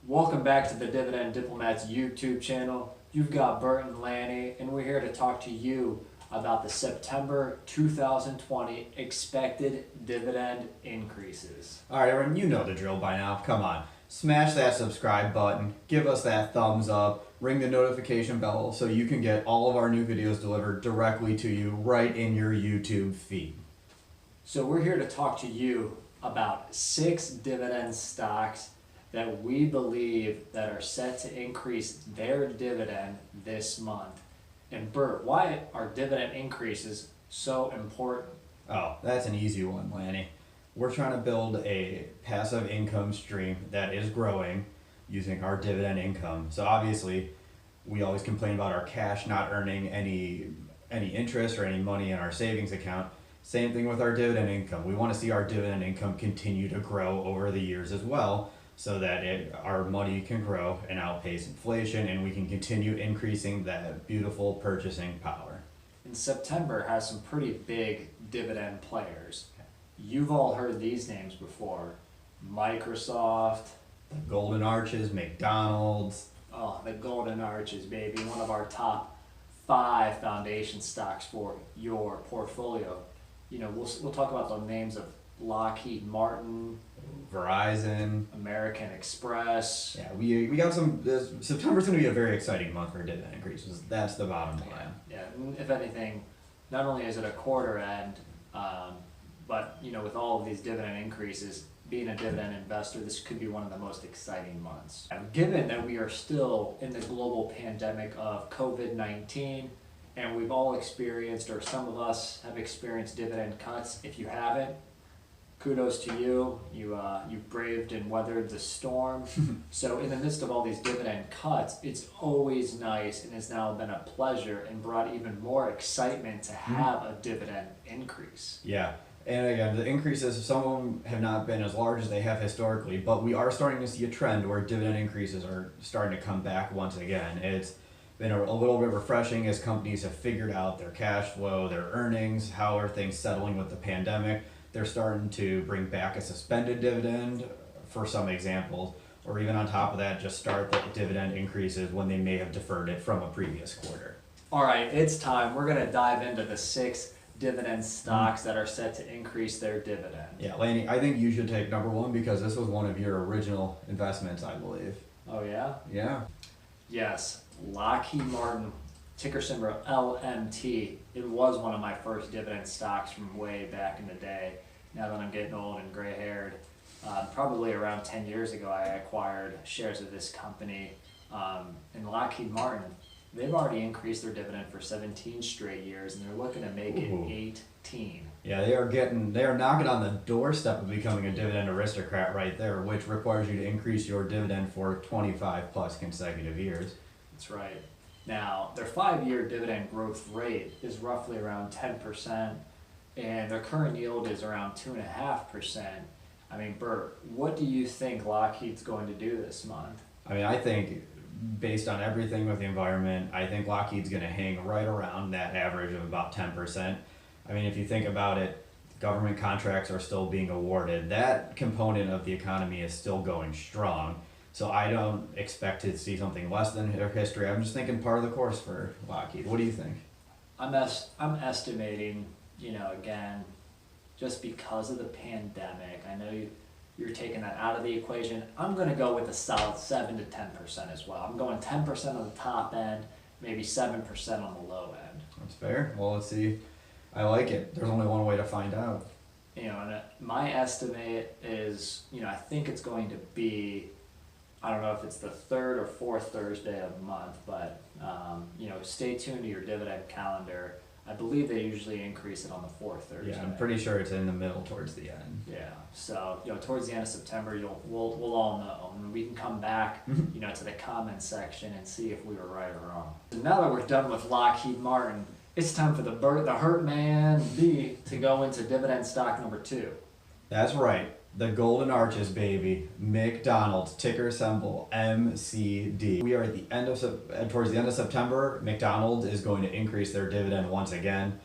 Welcome back to the Dividend Diplomats YouTube channel. You've got Bert and Lanny, and we're here to talk to you about the September 2020 expected dividend increases. All right, everyone, you know the drill by now. Come on, smash that subscribe button, give us that thumbs up, ring the notification bell so you can get all of our new videos delivered directly to you right in your YouTube feed. So we're here to talk to you about 6 dividend stocks that we believe that are set to increase their dividend this month. And Bert, why are dividend increases so important? Oh, that's an easy one, Lanny. We're trying to build a passive income stream that is growing using our dividend income. So obviously, we always complain about our cash not earning any interest or any money in our savings account. Same thing with our dividend income. We want to see our dividend income continue to grow over the years as well, so that our money can grow and outpace inflation, and we can continue increasing that beautiful purchasing power. And September has some pretty big dividend players. You've all heard these names before. Microsoft. The Golden Arches, McDonald's. Oh, the Golden Arches, baby. One of our top 5 foundation stocks for your portfolio. You know, we'll talk about the names of Lockheed Martin, Verizon, American Express. Yeah, we got some. September's going to be a very exciting month for dividend increases. That's the bottom line. Yeah, and if anything, not only is it a quarter end, but you know, with all of these dividend increases, being a dividend investor, this could be one of the most exciting months. Given that we are still in the global pandemic of COVID-19, and we've all experienced, or some of us have experienced dividend cuts. If you haven't, kudos to you. You braved and weathered the storm. So in the midst of all these dividend cuts, it's always nice, and has now been a pleasure and brought even more excitement to have a dividend increase. Yeah, and again, the increases, some of them have not been as large as they have historically, but we are starting to see a trend where dividend increases are starting to come back once again. It's been a little bit refreshing as companies have figured out their cash flow, their earnings, how are things settling with the pandemic. They're starting to bring back a suspended dividend for some examples, or even on top of that, just start the dividend increases when they may have deferred it from a previous quarter. All right, it's time. We're going to dive into the 6 dividend stocks that are set to increase their dividend. Yeah, Lanny, I think you should take number 1 because this was one of your original investments, I believe. Oh, yeah? Yeah. Yes, Lockheed Martin, ticker symbol LMT. It was one of my first dividend stocks from way back in the day. Now that I'm getting old and gray-haired, probably around 10 years ago, I acquired shares of this company. And Lockheed Martin, they've already increased their dividend for 17 straight years, and they're looking to make it 18. Yeah, they are knocking on the doorstep of becoming a dividend aristocrat right there, which requires you to increase your dividend for 25 plus consecutive years. That's right. Now, their 5-year dividend growth rate is roughly around 10%, and their current yield is around 2.5%. I mean, Bert, what do you think Lockheed's going to do this month? I mean, I think based on everything with the environment, I think Lockheed's going to hang right around that average of about 10%. I mean, if you think about it, government contracts are still being awarded. That component of the economy is still going strong. So I don't expect to see something less than their history. I'm just thinking part of the course for Lockheed. What do you think? I'm estimating, you know, again, just because of the pandemic, I know you're taking that out of the equation. I'm going to go with a solid 7 to 10% as well. I'm going 10% on the top end, maybe 7% on the low end. That's fair. Well, let's see. I like it. There's only one way to find out. You know, and my estimate is, you know, I think it's going to be, I don't know if it's the 3rd or 4th Thursday of the month, but, you know, stay tuned to your dividend calendar. I believe they usually increase it on the 4th Thursday. Yeah, I'm pretty sure it's in the middle towards the end. Yeah, so, you know, towards the end of September, we'll all know, and we can come back, you know, to the comments section and see if we were right or wrong. So now that we're done with Lockheed Martin, it's time for the Hurt Man B to go into dividend stock number 2. That's right. The Golden Arches, baby. McDonald's, ticker symbol MCD. We are at the end of towards the end of September. McDonald's is going to increase their dividend once again.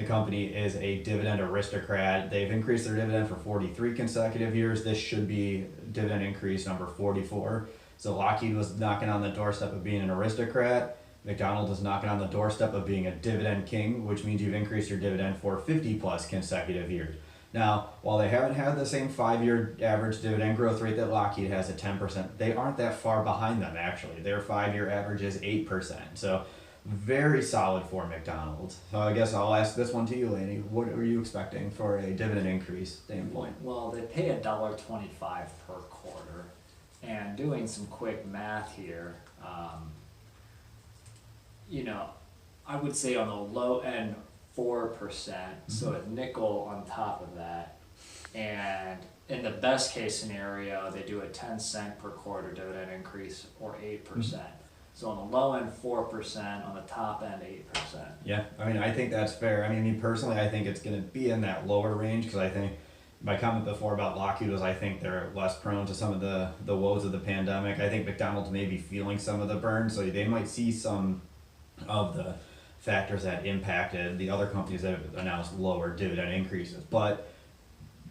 The company is a Dividend Aristocrat. They've increased their dividend for 43 consecutive years. This should be dividend increase number 44. So Lockheed was knocking on the doorstep of being an aristocrat. McDonald's is knocking on the doorstep of being a Dividend King, which means you've increased your dividend for 50 plus consecutive years. Now, while they haven't had the same 5-year average dividend growth rate that Lockheed has at 10%, they aren't that far behind them actually. Their 5-year average is 8%. So very solid for McDonald's. So I guess I'll ask this one to you, Laney. What are you expecting for a dividend increase standpoint? Well, they pay $1.25 per quarter, and doing some quick math here, I would say on the low end 4%, so a nickel on top of that, and in the best case scenario, they do a 10-cent per quarter dividend increase or 8%. So on the low end 4%, on the top end 8%. Yeah, I mean, I think that's fair. I mean, me personally, I think it's going to be in that lower range because I think my comment before about Lockheed was I think they're less prone to some of the woes of the pandemic. I think McDonald's may be feeling some of the burn, so they might see some of the factors that impacted the other companies that have announced lower dividend increases. But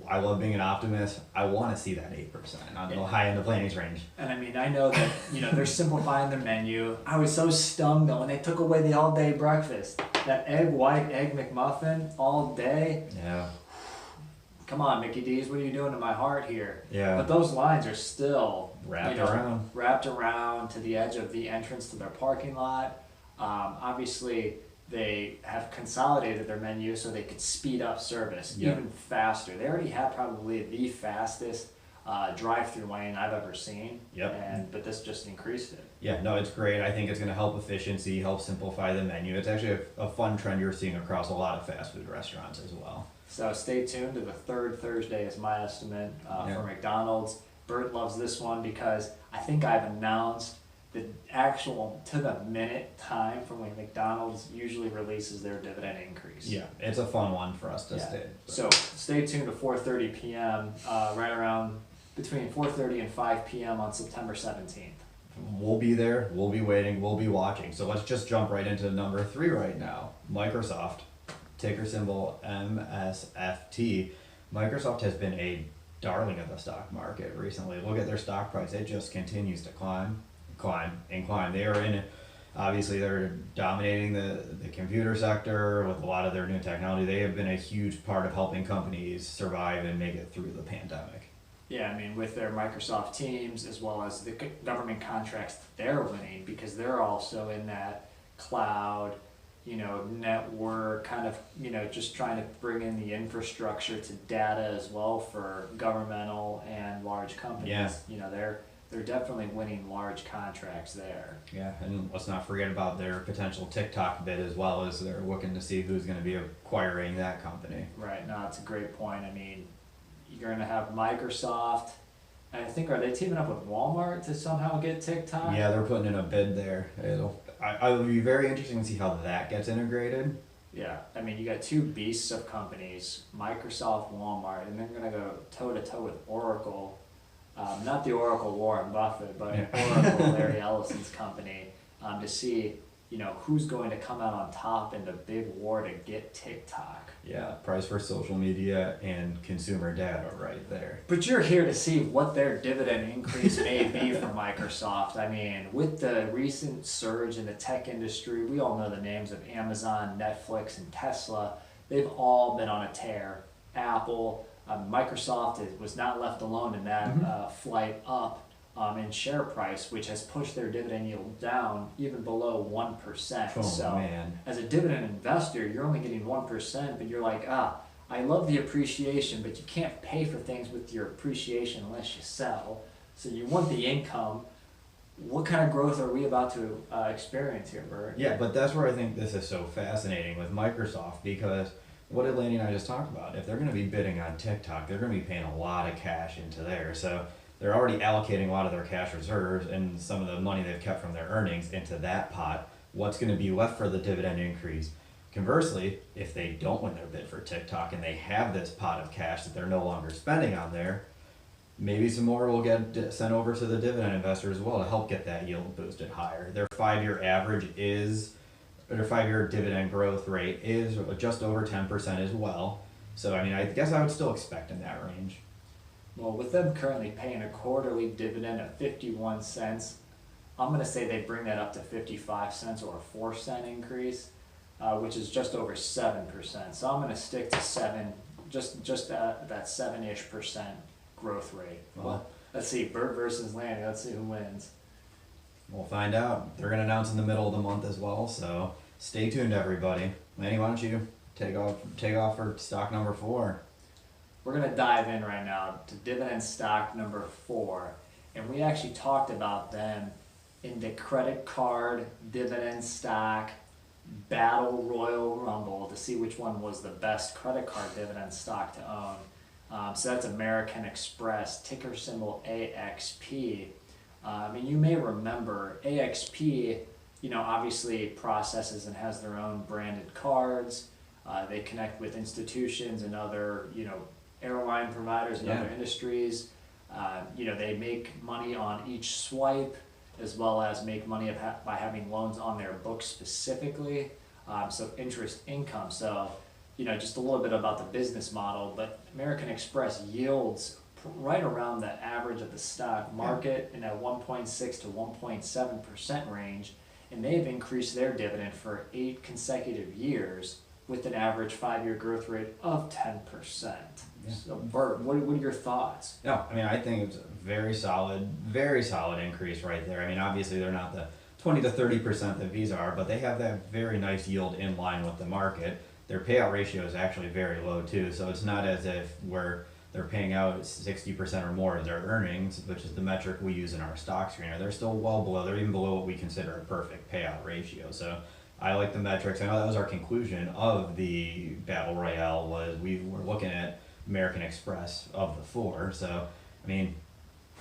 I love being an optimist. I want to see that 8% on the high end of Laney's range. And I mean, I know that, they're simplifying their menu. I was so stunned though when they took away the all-day breakfast. That white egg McMuffin all day. Yeah. Come on, Mickey D's, what are you doing to my heart here? Yeah. But those lines are still wrapped around to the edge of the entrance to their parking lot. Obviously, they have consolidated their menu so they could speed up service even faster. They already have probably the fastest drive-through lane I've ever seen. But this just increased it. Yeah, no, it's great. I think it's going to help efficiency, help simplify the menu. It's actually a fun trend you're seeing across a lot of fast food restaurants as well. So stay tuned to the third Thursday is my estimate for McDonald's. Bert loves this one because I think I've announced the actual to the minute time from when McDonald's usually releases their dividend increase. Yeah, it's a fun one for us to stay. So stay tuned to 4:30 p.m. Right around between 4:30 and 5 p.m. on September 17th. We'll be there. We'll be waiting. We'll be watching. So let's just jump right into number 3 right now. Microsoft, ticker symbol MSFT. Microsoft has been a darling of the stock market recently. Look at their stock price. It just continues to climb. They are in it. Obviously, they're dominating the computer sector with a lot of their new technology. They have been a huge part of helping companies survive and make it through the pandemic. Yeah, I mean, with their Microsoft Teams as well as the government contracts that they're winning, because they're also in that cloud, network kind of, just trying to bring in the infrastructure to data as well for governmental and large companies. Yeah. They're definitely winning large contracts there. Yeah, and let's not forget about their potential TikTok bid as well, as they're looking to see who's going to be acquiring that company. Right, no, that's a great point. I mean, you're going to have Microsoft, and I think, are they teaming up with Walmart to somehow get TikTok? Yeah, they're putting in a bid there. It'll be very interesting to see how that gets integrated. Yeah, I mean, you got two beasts of companies, Microsoft, Walmart, and they're going to go toe-to-toe with Oracle. Not the Oracle Warren Buffett, but Oracle Larry Ellison's company, to see, who's going to come out on top in the big war to get TikTok. Yeah, price for social media and consumer data right there. But you're here to see what their dividend increase may be for Microsoft. I mean, with the recent surge in the tech industry, we all know the names of Amazon, Netflix, and Tesla. They've all been on a tear. Apple, Microsoft was not left alone in that flight up in share price, which has pushed their dividend yield down even below 1%. Oh, man. As a dividend investor, you're only getting 1%, but you're like, I love the appreciation, but you can't pay for things with your appreciation unless you sell. So you want the income. What kind of growth are we about to experience here, Bert? Yeah, but that's where I think this is so fascinating with Microsoft, because what did Laney and I just talk about? If they're going to be bidding on TikTok, they're going to be paying a lot of cash into there. So they're already allocating a lot of their cash reserves and some of the money they've kept from their earnings into that pot. What's going to be left for the dividend increase? Conversely, if they don't win their bid for TikTok and they have this pot of cash that they're no longer spending on there, maybe some more will get sent over to the dividend investor as well to help get that yield boosted higher. Their 5-year average is their 5-year dividend growth rate is just over 10% as well. So I mean, I guess I would still expect in that range. Well, with them currently paying a quarterly dividend of 51 cents, I'm going to say they bring that up to 55 cents or a 4-cent increase, which is just over 7%. So I'm going to stick to 7, just that 7-ish% growth rate. Well, let's see, Bert versus Lanny. Let's see who wins. We'll find out. They're going to announce in the middle of the month as well, so stay tuned, everybody. Lanny, why don't you take off for stock number 4? We're going to dive in right now to dividend stock number 4, and we actually talked about them in the credit card dividend stock battle royal rumble to see which one was the best credit card dividend stock to own. So that's American Express, ticker symbol AXP. I mean, you may remember AXP, obviously processes and has their own branded cards. They connect with institutions and other, airline providers and other industries. They make money on each swipe, as well as make money by having loans on their books specifically. So interest income. So, just a little bit about the business model, but American Express yields right around the average of the stock market in that 1.6 to 1.7% range, and they've increased their dividend for 8 consecutive years with an average 5-year growth rate of 10%. Yeah. So Bert, what are your thoughts? Yeah, I mean, I think it's a very solid increase right there. I mean, obviously they're not the 20 to 30% that Visa are, but they have that very nice yield in line with the market. Their payout ratio is actually very low too, so it's not as if they're paying out 60% or more of their earnings, which is the metric we use in our stock screener. They're still well below, they're even below what we consider a perfect payout ratio. So I like the metrics. I know that was our conclusion of the Battle Royale, was we were looking at American Express of the 4. So, I mean,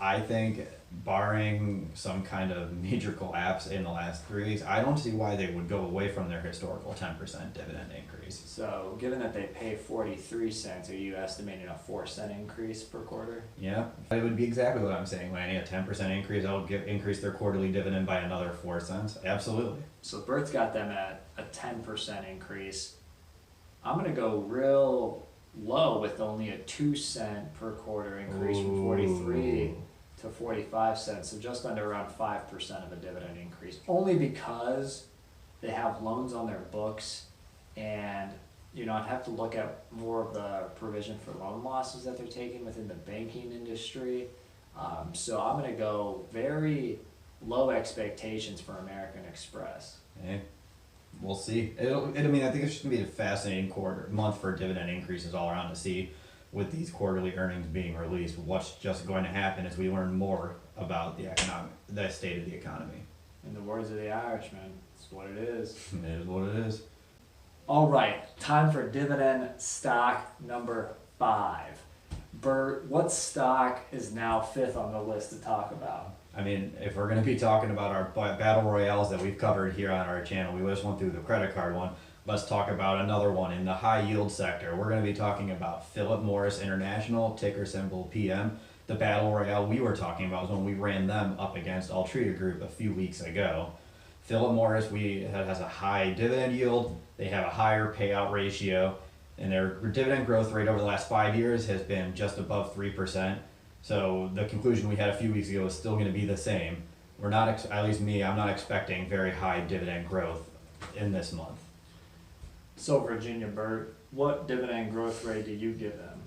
I think barring some kind of major collapse in the last 3 weeks, I don't see why they would go away from their historical 10% dividend increase. So, given that they pay 43 cents, are you estimating a 4-cent increase per quarter? Yeah, it would be exactly what I'm saying, Lanny. A 10% increase, that'll increase their quarterly dividend by another 4 cents. Absolutely. So, Bert's got them at a 10% increase. I'm going to go real low with only a 2-cent per quarter increase from 43 to 45 cents, so just under around 5% of a dividend increase, only because they have loans on their books, and I'd have to look at more of the provision for loan losses that they're taking within the banking industry. So I'm going to go very low expectations for American Express. Hey, we'll see. I think it's just going to be a fascinating month for dividend increases all around to see, with these quarterly earnings being released, what's just going to happen as we learn more about the state of the economy. In the words of the Irishman, it's what it is. It is what it is. All right, time for dividend stock number 5. Bert, what stock is now 5th on the list to talk about? I mean, if we're going to be talking about our battle royales that we've covered here on our channel, we just went through the credit card one. Let's talk about another one in the high yield sector. We're going to be talking about Philip Morris International, ticker symbol PM. The battle royale we were talking about was when we ran them up against Altria Group a few weeks ago. Philip Morris has a high dividend yield. They have a higher payout ratio, and their dividend growth rate over the last 5 years has been just above 3%. So the conclusion we had a few weeks ago is still going to be the same. We're not, at least me, I'm not expecting very high dividend growth in this month. So Virginia, Bert, what dividend growth rate do you give them?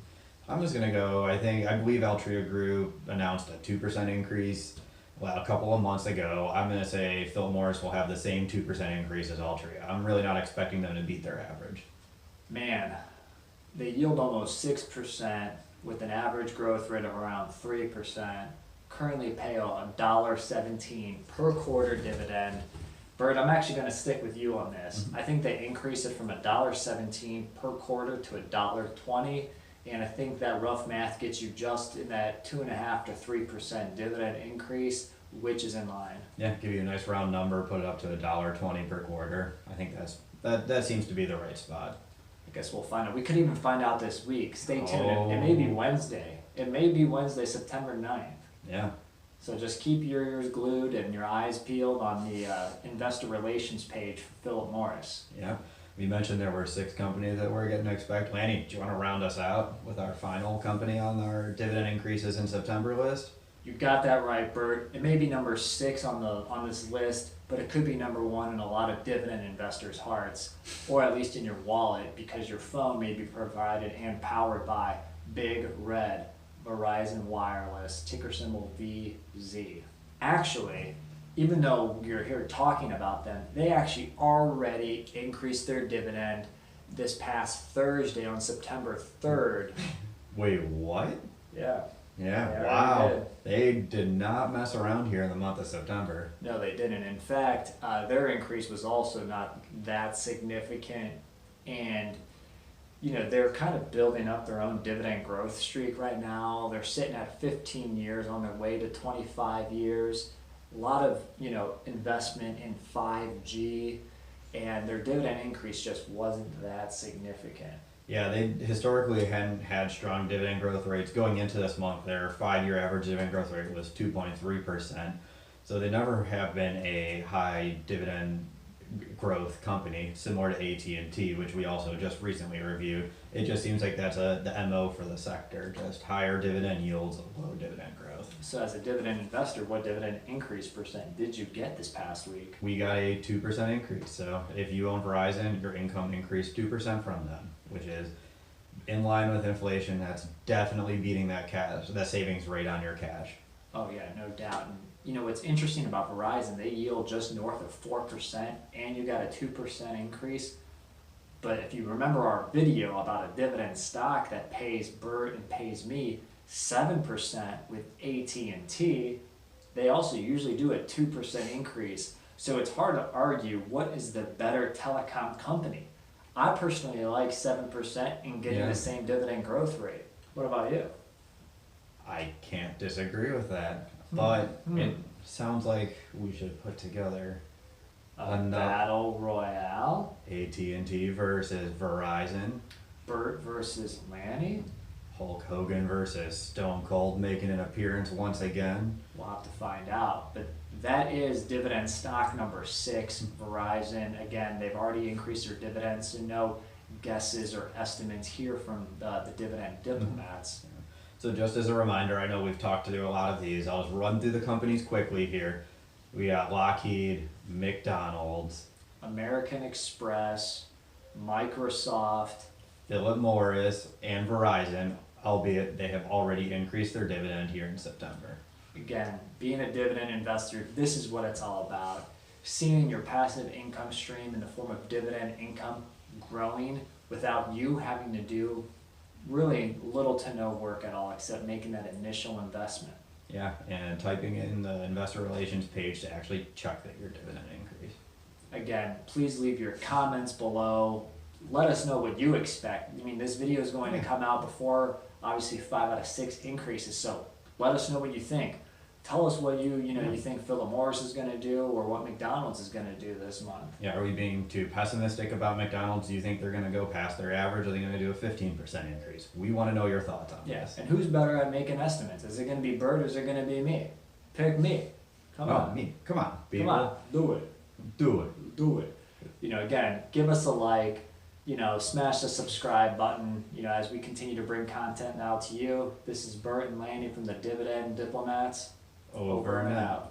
I'm just going to go, I believe Altria Group announced a 2% increase a couple of months ago. I'm going to say Philip Morris will have the same 2% increase as Altria. I'm really not expecting them to beat their average. Man, they yield almost 6% with an average growth rate of around 3%. Currently pay $1.17 per quarter dividend. Bert, I'm actually going to stick with you on this. I think they increase it from $1.17 per quarter to $1.20, and I think that rough math gets you just in that 2.5 to 3% dividend increase, which is in line. Yeah, give you a nice round number, put it up to $1.20 per quarter. I think that seems to be the right spot. I guess we'll find out. We could even find out this week. Stay tuned. It may be Wednesday. It may be Wednesday, September 9th. Yeah. So just keep your ears glued and your eyes peeled on the investor relations page for Philip Morris. Yeah. We mentioned there were 6 companies that we're getting to expect. Lanny, do you want to round us out with our final company on our dividend increases in September list? You got that right, Bert. It may be number 6 on this list, but it could be number 1 in a lot of dividend investors' hearts, or at least in your wallet, because your phone may be provided and powered by Big Red, Verizon Wireless, ticker symbol VZ. Actually, even though you're here talking about them, they actually already increased their dividend this past Thursday on September 3rd. Wait, what? Yeah. Yeah, They already wow. did. They did not mess around here in the month of September. No, they didn't. In fact, their increase was also not that significant. And, you know, they're kind of building up their own dividend growth streak right now. They're sitting at 15 years on their way to 25 years. A lot of, you know, investment in 5G. And their dividend increase just wasn't that significant. Yeah, they historically hadn't had strong dividend growth rates. Going into this month, their 5-year average dividend growth rate was 2.3%. So they never have been a high dividend growth company, similar to AT&T, which we also just recently reviewed. It just seems like that's the MO for the sector, just higher dividend yields, low dividend growth. So as a dividend investor, what dividend increase percent did you get this past week? We got a 2% increase. So if you own Verizon, your income increased 2% from them, which is in line with inflation. That's definitely beating that savings rate on your cash. Oh yeah, no doubt. And you know what's interesting about Verizon, they yield just north of 4% and you got a 2% increase. But if you remember our video about a dividend stock that pays Bert and pays me 7% with AT&T, they also usually do a 2% increase. So it's hard to argue what is the better telecom company. I personally like 7% and getting the same dividend growth rate. What about you? I can't disagree with that, but it sounds like we should put together A battle royale? AT&T versus Verizon, Bert versus Lanny? Hulk Hogan versus Stone Cold making an appearance once again. We'll have to find out. But that is dividend stock number 6, Verizon. Again, they've already increased their dividends, so no guesses or estimates here from the dividend diplomats. So just as a reminder, I know we've talked through a lot of these. I'll just run through the companies quickly here. We got Lockheed, McDonald's, American Express, Microsoft, Philip Morris, and Verizon, albeit they have already increased their dividend here in September. Again, being a dividend investor, this is what it's all about. Seeing your passive income stream in the form of dividend income growing without you having to do really little to no work at all except making that initial investment. Yeah, and typing in the investor relations page to actually check that your dividend increase. Again, please leave your comments below. Let us know what you expect. I mean, this video is going to come out before, obviously, 5 out of 6 increases, so let us know what you think. Tell us what you think Philip Morris is going to do or what McDonald's is going to do this month. Yeah, are we being too pessimistic about McDonald's? Do you think they're going to go past their average? Are they going to do a 15% increase? We want to know your thoughts on this. And who's better at making estimates? Is it going to be Bert or is it going to be me? Pick me. Come on. Me. Come on. Come on. Do it. Do it. Do it. You know, again, give us a like. You know, smash the subscribe button, you know, as we continue to bring content out to you. This is Bert and Lanny from the Dividend Diplomats. Over and out.